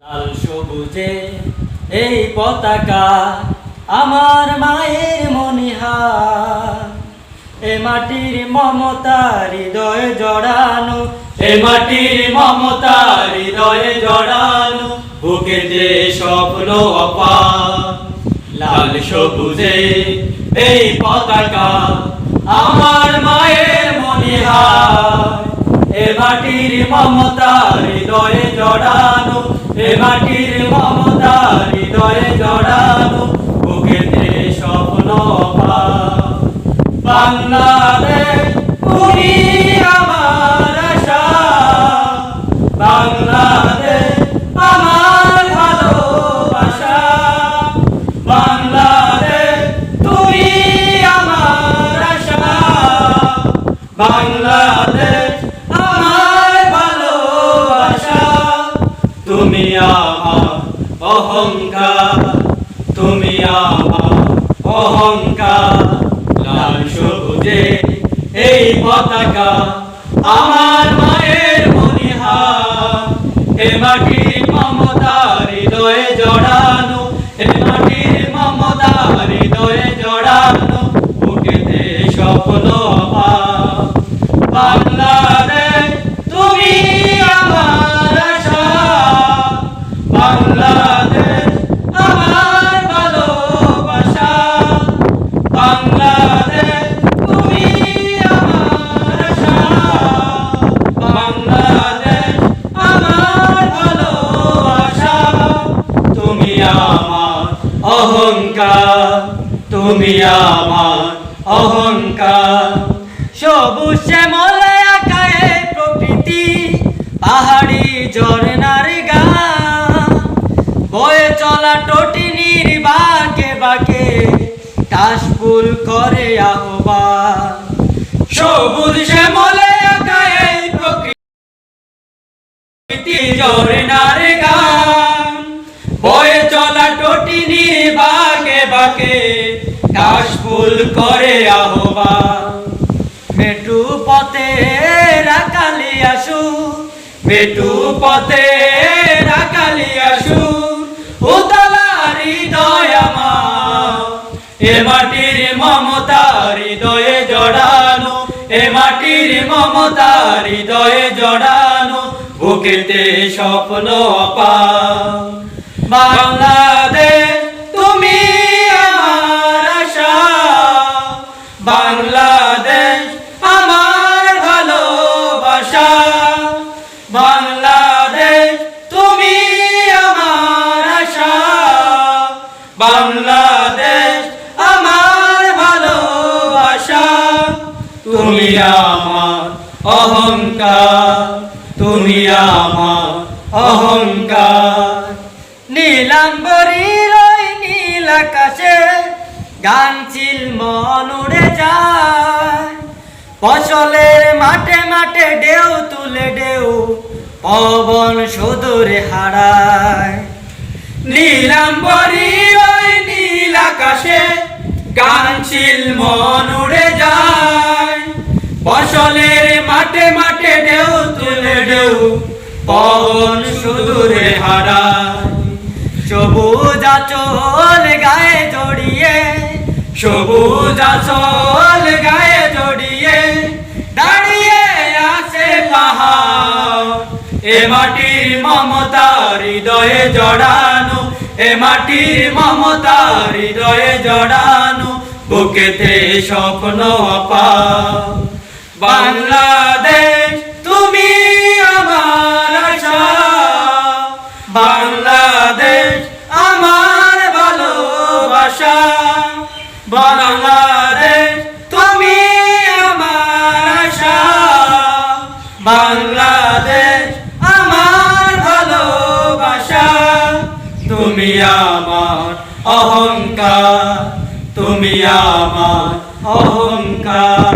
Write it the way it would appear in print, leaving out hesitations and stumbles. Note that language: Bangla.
লাল সবুজে এই পতাকা আমার মায়ের মনিহার, এ মাটির মমতা হৃদয়ে জড়ানো, এ মাটির মমতা হৃদয়ে জড়ানো, বুকেতে স্বপ্ন অপার। লাল সবুজে এই পতাকা আমার মায়ের মনিহার, এ মাটির মমতা হৃদয়ে জড়ানো, এ মাটির মমতা হৃদয়ে জড়ানো, বুকেতে স্বপ্ন অপার। বাংলাদেশ তুমি আমার আশা, বাংলাদেশ আমার ভালোবাসা, বাংলাদেশ তুমি আমার আশা, বাংলাদেশ আমার ভালোবাসা। তুমি আমার অহংকার, তুমি আমার অহংকার। লাল সবুজে এই পতাকা আমার মায়ের মনিহার, এ মাটির মমতা হৃদয়ে জড়ানো, এ মাটির মমতা হৃদয়ে জড়ানো, বুকেতে স্বপ্ন অপার। বাংলাদেশ তুমি আমার আশা, বাংলাদেশ আমার ভালোবাসা, বাংলাদেশ তুমি আমার আশা, বাংলাদেশ আমার ভালোবাসা। তুমি আমার অহংকার, তুমি আমার অহংকার। সবুজ শ্যামলে আকায়ে প্রকৃতি, পাহাড়ি ঝরনার গান, বয়ে চলা টটিনির বাঁকে বাঁকে কাশফুল করে আহ্বান। সবুজ শ্যামলে আকায়ে প্রকৃতি, ঝরনার গান, বয়ে চলা টটিনির বাঁকে বাঁকে কাশফুল করে আহ্বান। মেটু পথে রাকালি আসু, মেটু পথে রাকালি আসু, উতলা হৃদয় আমার, এ মাটির মমতা হৃদয়ে জড়ানো, এ মাটির মমতা হৃদয়ে জড়ানো, বুকেতে স্বপ্ন অপার। বাংলাদেশ তুমি আমার আশা, বাংলাদেশ আমার ভালোবাসা, বাংলাদেশ তুমি আমার আশা, বাংলাদেশ আমার ভালোবাসা। তুমি আমার অহংকার, তুমি আমার অহংকার। নীলাম্বরীর ওই নীল আকাশে গানচিল মন উড়ে যায়, ফসলের মাঠে মাঠে ঢেউ তুলে ঢেউ পবন সুদূরে হারায়। নীলাম্বরীর ওই নীল আকাশে গানচিল মন উড়ে যায়, ফসলের মাঠে মাঠে ঢেউ তুলে ঢেউ পবন সুদূরে হারায়। সবুজ আঁচল গায়ে জড়িয়ে, সবুজ আঁচল গায়ে জড়িয়ে দাঁড়িয়ে আছে পাহাড়, এ মাটির মমতা হৃদয়ে জড়ানো, এ মাটির মমতা হৃদয়ে জড়ানো, বুকেতে স্বপ্ন অপার। বাংলাদেশ তুমি আমার আশা, বাংলাদেশ আমার ভালোবাসা, বাংলাদেশ তুমি আমার আশা, বাংলাদেশ আমার ভালোবাসা। তুমি আমার অহংকার, তুমি আমার অহংকার।